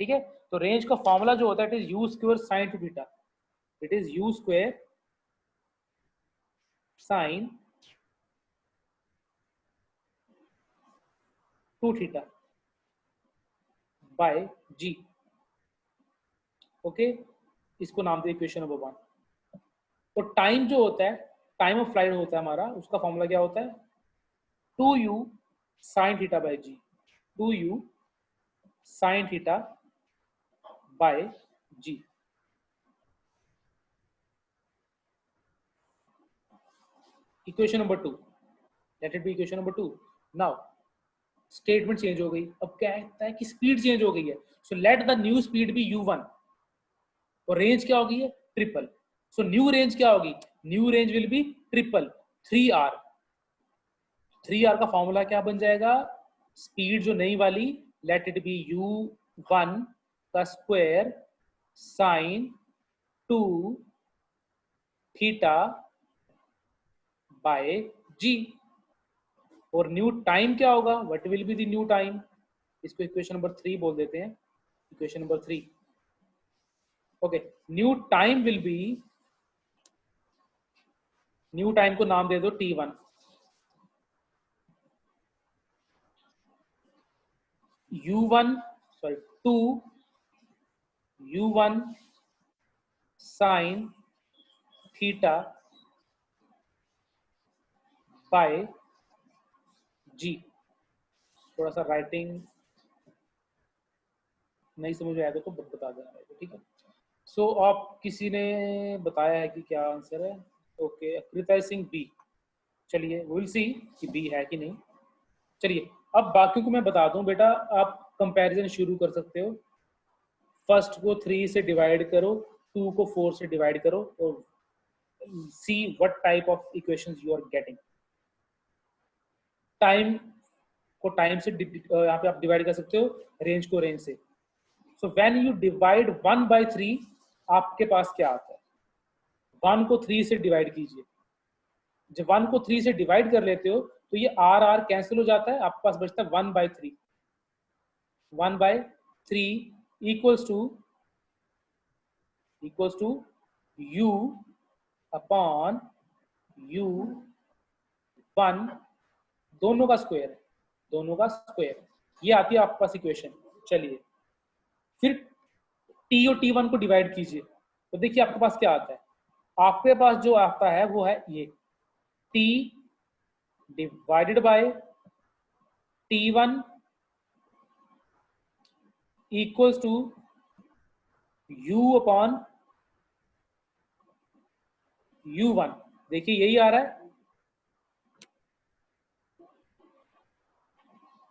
ठीक है, तो रेंज का फॉर्मूला जो होता है it is U square sine two theta, it is U square sine two theta by G. Okay, इसको नाम दे इक्वेशन नंबर 1। तो टाइम जो होता है, टाइम ऑफ फ्लाइट होता है हमारा, उसका फॉर्मूला क्या होता है 2u sine theta by G, 2u sine theta by G. Equation number 2, let it be equation number 2। Now statement change हो गई, अब क्या कहता है कि स्पीड चेंज हो गई है, so let the new speed be u1, और रेंज क्या होगी ट्रिपल, सो न्यू रेंज क्या होगी, new range will be triple 3r। 3r का फॉर्मूला क्या बन जाएगा, स्पीड जो नई वाली, लेट इट बी u1 का square sine 2 theta by g. और न्यू टाइम क्या होगा, what will be the new time, इसको इक्वेशन नंबर 3 बोल देते हैं, equation number 3। Okay, new time will be, new time को नाम दे दो t1, u1 sorry 2 u1 sine theta by g. थोड़ा सा राइटिंग नहीं समझ में आएगा तो बता देना मेरे को, ठीक है। सो आप किसी ने बताया है कि क्या आंसर है, ओके कृताय सिंह बी। चलिए विल सी कि बी है कि नहीं। चलिए अब बाकियों को मैं बता दूं बेटा, आप कंपैरिजन शुरू कर सकते हो। फर्स्ट को 3 से डिवाइड करो, 2 को 4 से डिवाइड करो, और see what type of equations you are getting. Time को टाइम से यहाँ पे आप डिवाइड कर सकते हो, रेंज को रेंज से। So when you divide 1 by 3 आपके पास क्या आता है, 1 को 3 से डिवाइड कीजिए। जब 1 को 3 से डिवाइड कर लेते हो तो ये आर आर कैंसिल हो जाता है, आपके पास बचता है 1 by 3। 1 by 3 equals to u upon u1, दोनों का स्क्वायर है, दोनों का स्क्वायर, ये आती है आपके पास इक्वेशन। चलिए फिर t और t1 को डिवाइड कीजिए, तो देखिए आपके पास क्या आता है, आपके पास जो आता है वो है ये t divided by t1 equals to u upon u1। देखिए यही आ रहा है,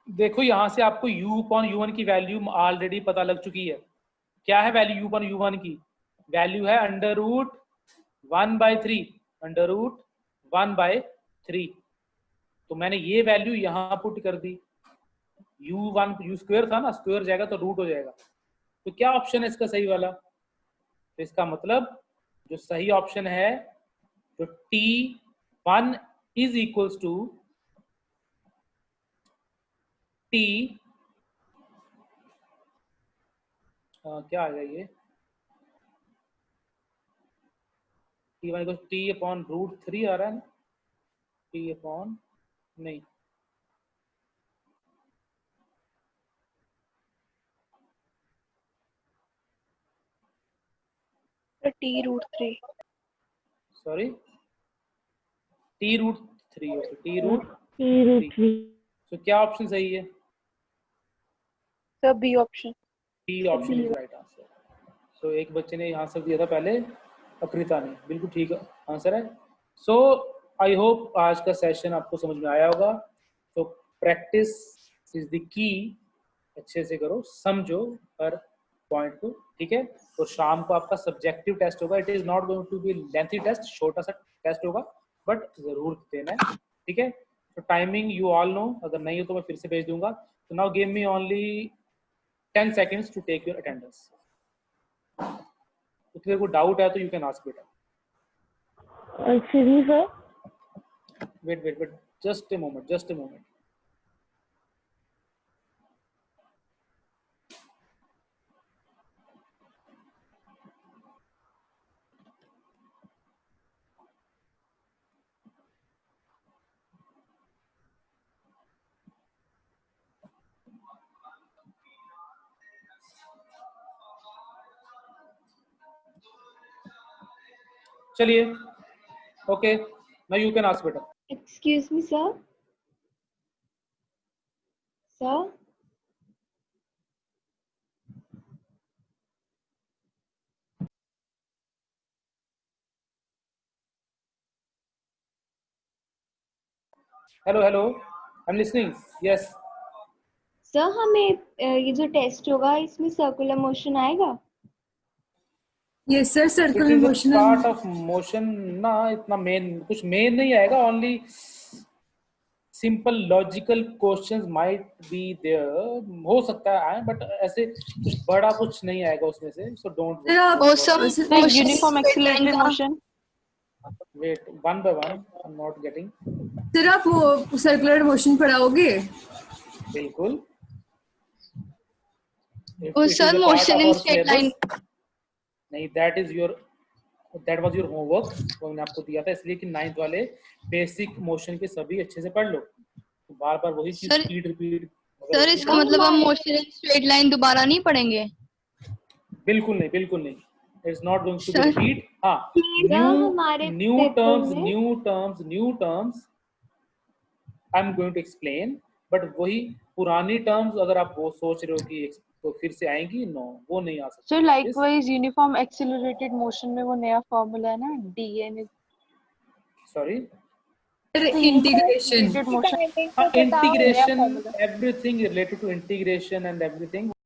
देखो यहां से आपको u अपॉन u1 की वैल्यू ऑलरेडी पता लग चुकी है। क्या है वैल्यू u अपॉन u1 की, वैल्यू है under root 1 by 3, under root 1/3, तो मैंने ये वैल्यू यहाँ पुट कर दी, u1 u स्क्वायर था ना, स्क्वायर जाएगा तो रूट हो जाएगा, तो क्या ऑप्शन है इसका सही वाला? तो इसका मतलब जो सही ऑप्शन है, तो t1 is equals to t, क्या आ गया ये, t1 इक्वल्स t अपॉन √3 आ रहा है ना, t अपॉन नहीं, T√3 sorry t√3, okay t√3, तो क्या ऑप्शन सही है? Sir B option. T option is right answer. So एक बच्चे ने आंसर दिया था पहले, अकृता ने, बिल्कुल ठीक आंसर है। सो आई होप आज का सेशन आपको समझ में आया होगा। तो प्रैक्टिस इज द की, अच्छे से करो, समझो हर पॉइंट को, ठीक है। तो शाम को आपका सब्जेक्टिव टेस्ट होगा, it is not going to be lengthy test, छोटा सा टेस्ट होगा, बट जरूर देना है, ठीक है। तो टाइमिंग यू ऑल नो, अगर नहीं हो तो मैं फिर से भेज दूंगा। तो now give me only 10 seconds to take your attendance. तो तेरे को डाउट है तो यू कैन आस्क बेटा। Wait just a moment. चलिए, okay, now you can ask बेटा। Excuse me, sir. Sir. Hello, I am listening, yes. Sir हमें ये जो टेस्ट होगा इसमें सर्कुलर मोशन आएगा? Yes sir, it circular is motion. Part of motion ना, इतना मेन कुछ मेन नहीं आएगा, only simple logical questions might be there, हो सकता है, बट ऐसे कुछ बड़ा कुछ नहीं आएगा उसमें से, सो डोंट सर आप वो सब uniform accelerated motion, wait, one by one, I am not getting. Sir आप वो सर्कुलर मोशन पढ़ाओगे? बिल्कुल। वो sir motion in straight line. नहीं, दैट वाज योर होमवर्क, वो मैंने आपको दिया था इसलिए कि 9th वाले बेसिक मोशन के सभी अच्छे से पढ़ लो, तो बार बार वही चीज सर- रिपीट सर इसका मतलब हम मोशन इन स्ट्रेट लाइन दोबारा नहीं पढ़ेंगे? बिल्कुल नहीं, it's not going to be Sir- repeat. हाँ, हमारे न्यू पेपर में terms I am going to explain, but वही पुरानी टर्म्स अगर आप वो सोच रहे हो कि तो फिर से आएंगी, नो, वो नहीं आ सकती। सो लाइकवाइज यूनिफॉर्म एक्सीलरेटेड मोशन में वो नया फॉर्मूला है ना, dn sorry, integration, motion. integration, everything related to integration and everything